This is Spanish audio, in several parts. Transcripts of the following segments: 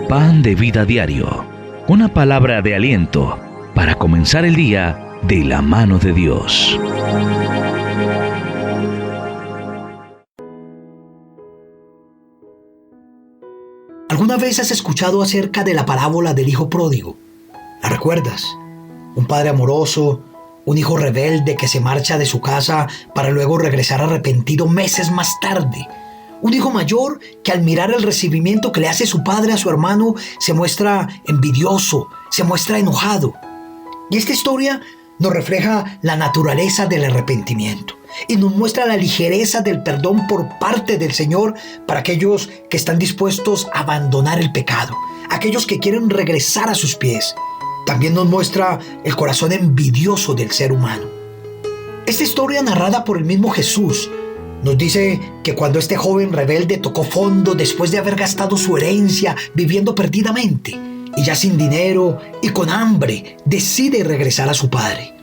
Pan de Vida Diario, una palabra de aliento para comenzar el día de la mano de Dios. ¿Alguna vez has escuchado acerca de la parábola del hijo pródigo? ¿La recuerdas? Un padre amoroso, un hijo rebelde que se marcha de su casa para luego regresar arrepentido meses más tarde. Un hijo mayor que al mirar el recibimiento que le hace su padre a su hermano se muestra envidioso, se muestra enojado. Y esta historia nos refleja la naturaleza del arrepentimiento y nos muestra la ligereza del perdón por parte del Señor para aquellos que están dispuestos a abandonar el pecado, aquellos que quieren regresar a sus pies. También nos muestra el corazón envidioso del ser humano. Esta historia, narrada por el mismo Jesús, nos dice que cuando este joven rebelde tocó fondo después de haber gastado su herencia viviendo perdidamente y ya sin dinero y con hambre, decide regresar a su padre.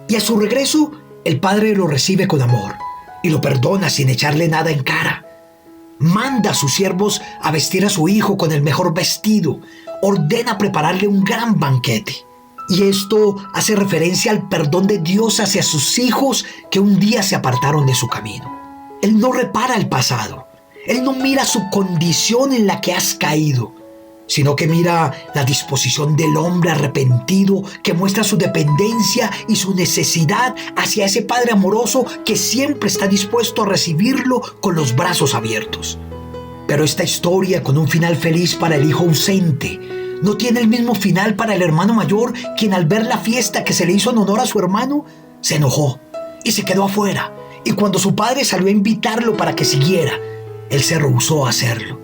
Y a su regreso, el padre lo recibe con amor y lo perdona sin echarle nada en cara. Manda a sus siervos a vestir a su hijo con el mejor vestido, ordena prepararle un gran banquete. Y esto hace referencia al perdón de Dios hacia sus hijos que un día se apartaron de su camino. Él no repara el pasado, Él no mira su condición en la que has caído, sino que mira la disposición del hombre arrepentido que muestra su dependencia y su necesidad hacia ese Padre amoroso que siempre está dispuesto a recibirlo con los brazos abiertos. Pero esta historia, con un final feliz para el hijo ausente, no tiene el mismo final para el hermano mayor, quien al ver la fiesta que se le hizo en honor a su hermano, se enojó y se quedó afuera. Y cuando su padre salió a invitarlo para que siguiera, él se rehusó a hacerlo.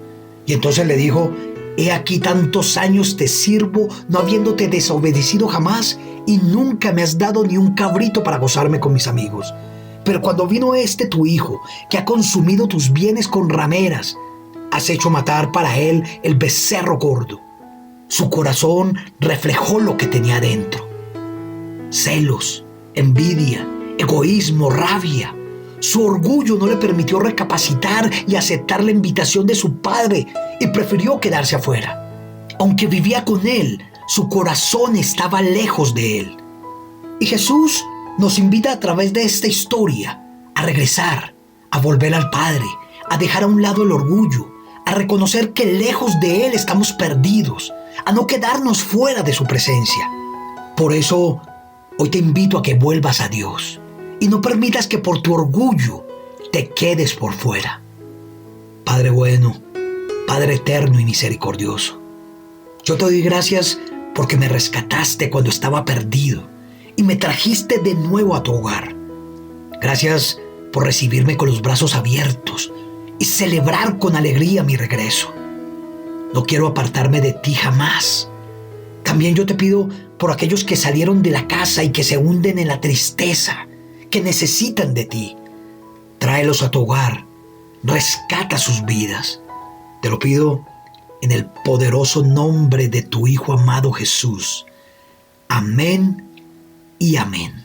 Y entonces le dijo: «He aquí tantos años te sirvo, no habiéndote desobedecido jamás, y nunca me has dado ni un cabrito para gozarme con mis amigos. Pero cuando vino este tu hijo, que ha consumido tus bienes con rameras, has hecho matar para él el becerro gordo». Su corazón reflejó lo que tenía dentro: celos, envidia, egoísmo, rabia. Su orgullo no le permitió recapacitar y aceptar la invitación de su padre y prefirió quedarse afuera. Aunque vivía con él, su corazón estaba lejos de él. Y Jesús nos invita a través de esta historia a regresar, a volver al Padre, a dejar a un lado el orgullo, a reconocer que lejos de Él estamos perdidos, a no quedarnos fuera de su presencia. Por eso, hoy te invito a que vuelvas a Dios y no permitas que por tu orgullo te quedes por fuera. Padre bueno, Padre eterno y misericordioso, yo te doy gracias porque me rescataste cuando estaba perdido y me trajiste de nuevo a tu hogar. Gracias por recibirme con los brazos abiertos y celebrar con alegría mi regreso. No quiero apartarme de ti jamás. También yo te pido por aquellos que salieron de la casa y que se hunden en la tristeza, que necesitan de ti. Tráelos a tu hogar, rescata sus vidas. Te lo pido en el poderoso nombre de tu Hijo amado Jesús. Amén y amén.